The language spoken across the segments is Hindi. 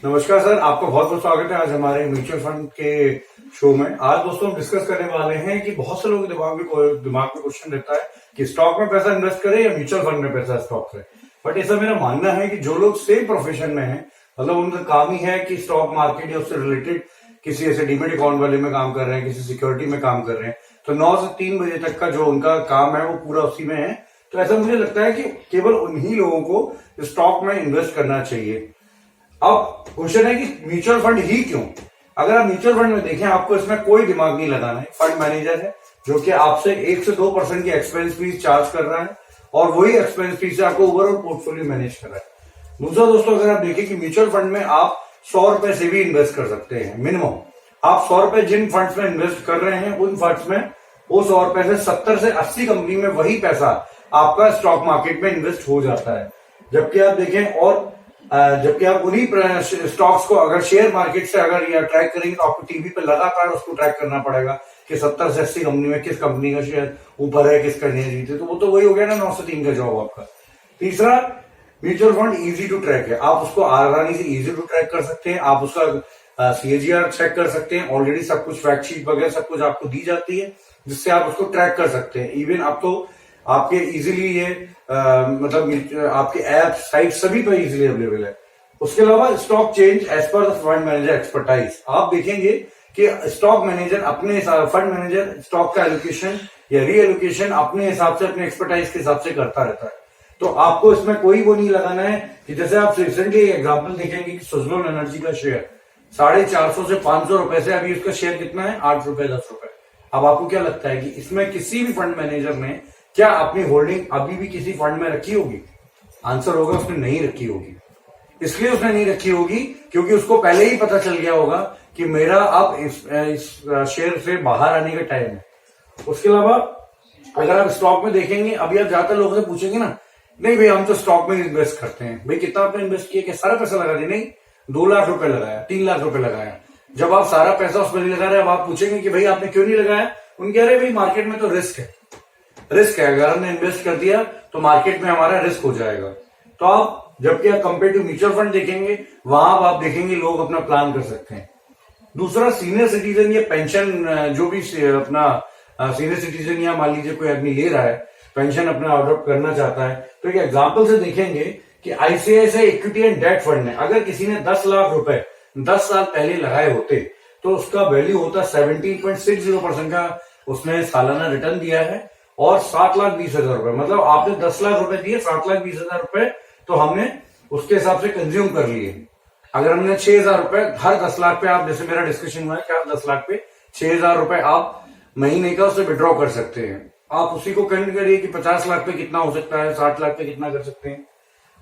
नमस्कार सर, आपका बहुत बहुत स्वागत है आज हमारे म्यूचुअल फंड के शो में। आज दोस्तों हम डिस्कस करने वाले हैं कि बहुत से लोगों के दिमाग में क्वेश्चन रहता है कि स्टॉक में पैसा इन्वेस्ट करें या म्यूचुअल फंड में पैसा स्टॉक करें। बट ऐसा मेरा मानना है कि जो लोग सेम प्रोफेशन में हैं, मतलब उनका काम ही है कि स्टॉक मार्केट या उससे रिलेटेड किसी ऐसे डीमेट अकाउंट वाले में काम कर रहे हैं, किसी सिक्योरिटी में काम कर रहे हैं, तो 9 से 3 बजे तक का जो उनका काम है वो पूरा उसी में है। तो ऐसा मुझे लगता है कि केवल उन्हीं लोगों को स्टॉक में इन्वेस्ट करना चाहिए। अब क्वेश्चन है कि म्यूचुअल फंड ही क्यों? अगर आप म्यूचुअल फंड में देखें, आपको इसमें कोई दिमाग नहीं लगाना है। फंड मैनेजर है जो कि आपसे 1 से 2% की एक्सपेंस फीस चार्ज कर रहा है और वही एक्सपेंस फीस से आपको ओवरऑल पोर्टफोलियो मैनेज कर रहा है। दूसरा दोस्तों, अगर आप देखें कि म्यूचुअल फंड में आप 100 रुपए से भी इन्वेस्ट कर सकते हैं मिनिमम। आप 100 रुपए जिन फंड्स में इन्वेस्ट कर रहे हैं उन फंड्स में वो 100 रुपए से 70 से 80 कंपनी में वही पैसा आपका स्टॉक मार्केट में इन्वेस्ट हो जाता है। जबकि आप देखें और जबकि आप उन्हीं स्टॉक्स को अगर शेयर मार्केट से अगर या ट्रैक करेंगे तो आपको टीवी पे लगातार उसको ट्रैक करना पड़ेगा कि 70 से 80 कंपनी में किस कंपनी का शेयर ऊपर है, किसका नहीं जीते। तो वो तो वही हो गया ना 9 से 3 का जॉब आपका। तीसरा, mutual fund easy to track है। आप उसको आसानी से इजी टू ट्रैक कर सकते हैं। आप उसका सीएजीआर चेक कर सकते हैं। ऑलरेडी सब कुछ फैक्ट शीट वगैरह सब कुछ आपको दी जाती है जिससे आप उसको ट्रैक कर सकते हैं। इवन आप तो आपके इजीली ये मतलब आपके ऐप साइट सभी पर इजीली अवेलेबल है। उसके अलावा stock change as per the fund manager expertise. आप देखेंगे कि स्टॉक मैनेजर अपने फंड मैनेजर स्टॉक का एलोकेशन या री एलोकेशन अपने हिसाब से, अपने एक्सपर्टाइज के हिसाब से करता रहता है। तो आपको इसमें कोई वो नहीं लगाना है कि जैसे आप रिसेंटली एग्जाम्पल देखेंगे कि सुजलोन एनर्जी का शेयर 450 से 500 रुपए से अभी उसका शेयर कितना है, 8 रुपए 10 रुपए। अब आपको क्या लगता है कि इसमें किसी भी फंड मैनेजर ने क्या अपनी होल्डिंग अभी भी किसी फंड में रखी होगी? आंसर होगा उसने नहीं रखी होगी। इसलिए उसने नहीं रखी होगी क्योंकि उसको पहले ही पता चल गया होगा कि मेरा अब इस शेयर से बाहर आने का टाइम है। उसके अलावा अगर आप स्टॉक में देखेंगे, अभी आप ज्यादातर लोगों से पूछेंगे ना, नहीं भाई हम तो स्टॉक में इन्वेस्ट करते हैं। भाई कितना आपने इन्वेस्ट किया? क्या सारा पैसा लगा दिया? नहीं, 2 लाख रुपए लगाया, 3 लाख रुपए लगाया। जब आप सारा पैसा उसमें नहीं लगा रहे, अब आप पूछेंगे कि भाई आपने क्यों नहीं लगाया? उनके अरे भाई मार्केट में तो रिस्क है। रिस्क है, अगर हमने इन्वेस्ट कर दिया तो मार्केट में हमारा रिस्क हो जाएगा। तो आप जबकि आप कंपेयर टू म्यूचुअल फंड देखेंगे, वहां आप देखेंगे लोग अपना प्लान कर सकते हैं। दूसरा, सीनियर सिटीजन या पेंशन, जो भी अपना सीनियर सिटीजन या मान लीजिए कोई आदमी ले रहा है पेंशन अपना अडॉप्ट करना चाहता है, तो एक एग्जाम्पल से देखेंगे कि ICICI equity and debt fund ने अगर किसी ने 10 लाख रुपए 10 साल पहले लगाए होते तो उसका वैल्यू होता 17.60% का उसने सालाना रिटर्न दिया है और 7,20,000 रुपए। मतलब आपने 10 लाख रुपए दिए, 7,20,000 रुपए तो हमने उसके हिसाब से कंज्यूम कर लिए। अगर हमने 6,000 रुपए हर 10 लाख पे, आप जैसे मेरा डिस्कशन हुआ है कि आप 10 लाख पे 6,000 रुपए आप महीने का उससे विड्रॉ कर सकते हैं। आप उसी को कैलकुलेट करिए कि 50 लाख पे कितना हो सकता है, 60 लाख पे कितना कर सकते हैं।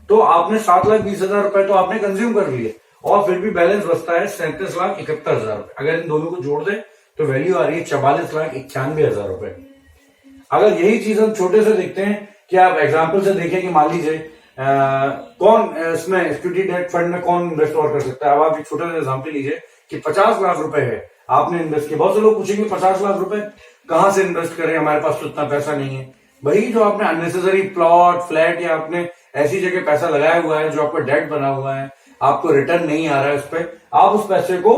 तो आपने 7,20,000 रुपए तो आपने कंज्यूम कर लिए और फिर भी बैलेंस बचता है 37,71,000 रुपए। अगर इन दोनों को जोड़ दें तो वैल्यू आ रही है 44,91,000 रुपए। अगर यही चीज हम छोटे से देखते हैं कि आप एग्जाम्पल से देखें कि मान लीजिए कौन इसमें इक्विटी डेट फंड में कौन इन्वेस्ट और कर सकता है। अब आप एक छोटा सा एग्जाम्पल लीजिए कि 50 लाख रुपए है आपने इन्वेस्ट किया। बहुत से लोग पूछेंगे 50 लाख रुपए कहां से इन्वेस्ट करें, हमारे पास तो इतना पैसा नहीं है। वही जो आपने अननेसेसरी प्लॉट, फ्लैट या आपने ऐसी जगह पैसा लगाया हुआ है जो आपका डेट बना हुआ है, आपको रिटर्न नहीं आ रहा है उस पर, आप उस पैसे को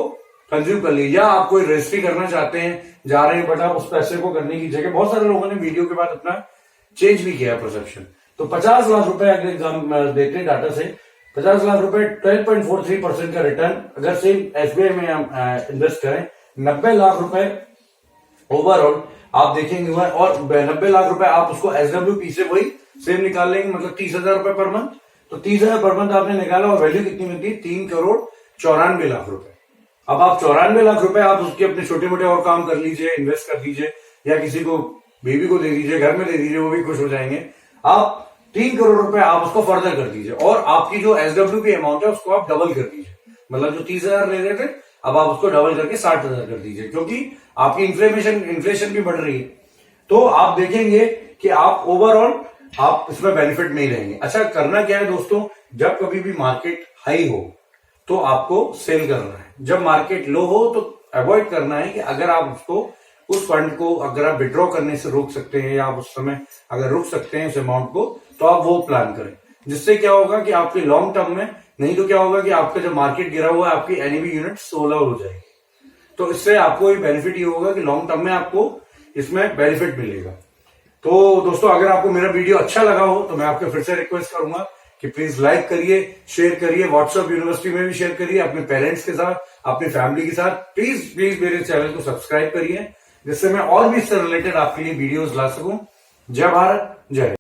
कंज्यूम कर लीजिए। या आप कोई रजिस्ट्री करना चाहते हैं, जा रहे हैं, बट आप उस पैसे को करने की जगह, बहुत सारे लोगों ने वीडियो के बाद अपना चेंज भी किया परसेप्शन। तो 50 लाख रुपए अगर एग्जाम देते हैं डाटा से, 50 लाख रुपए 12.43% का रिटर्न अगर सेम एसबीआई में हम इन्वेस्ट करें, 90 लाख रुपए ओवरऑल आप देखेंगे हुआ, और 90 लाख रुपए आप उसको एसडब्ल्यूपी से वही सेम निकाल लेंगे, मतलब 30,000 रुपए पर मंथ। तो 30,000 पर मंथ आपने निकाला और वैल्यू कितनी मिलती है? 3,94,00,000 रुपए। अब आप 94 लाख रुपए आप उसके अपने छोटे मोटे और काम कर लीजिए, इन्वेस्ट कर दीजिए या किसी को बेबी को दे दीजिए, घर में दे दीजिए, वो भी खुश हो जाएंगे। आप 3 करोड़ रुपए आप उसको फर्दर कर दीजिए और आपकी जो एसडब्ल्यूपी अमाउंट है उसको आप डबल कर दीजिए। मतलब जो 30,000 ले रहे थे अब आप उसको डबल करके 60,000 कर दीजिए, क्योंकि आपकी इन्फ्लेशन भी बढ़ रही है। तो आप देखेंगे कि आप ओवरऑल आप इसमें बेनिफिट नहीं रहेंगे। अच्छा, करना क्या है दोस्तों, जब कभी भी मार्केट हाई हो तो आपको सेल करना है, जब मार्केट लो हो तो अवॉइड करना है। कि अगर आप उसको उस फंड को अगर आप विड्रॉ करने से रोक सकते हैं या आप उस समय अगर रोक सकते हैं उस अमाउंट को, तो आप वो प्लान करें। जिससे क्या होगा कि आपके लॉन्ग टर्म में नहीं तो क्या होगा कि आपका जब मार्केट गिरा हुआ है आपकी एनएवी यूनिट सोलर हो जाएगी। तो इससे आपको एक बेनिफिट ये होगा कि लॉन्ग टर्म में आपको इसमें बेनिफिट मिलेगा। तो दोस्तों अगर आपको मेरा वीडियो अच्छा लगा हो तो मैं आपके फिर से रिक्वेस्ट करूंगा कि प्लीज लाइक करिए, शेयर करिए, व्हाट्सएप यूनिवर्सिटी में भी शेयर करिए, अपने पेरेंट्स के साथ, अपनी फैमिली के साथ। प्लीज प्लीज मेरे चैनल को सब्सक्राइब करिए, जिससे मैं और भी इससे रिलेटेड आपके लिए वीडियोस ला सकूं। जय भारत, जय हिंद।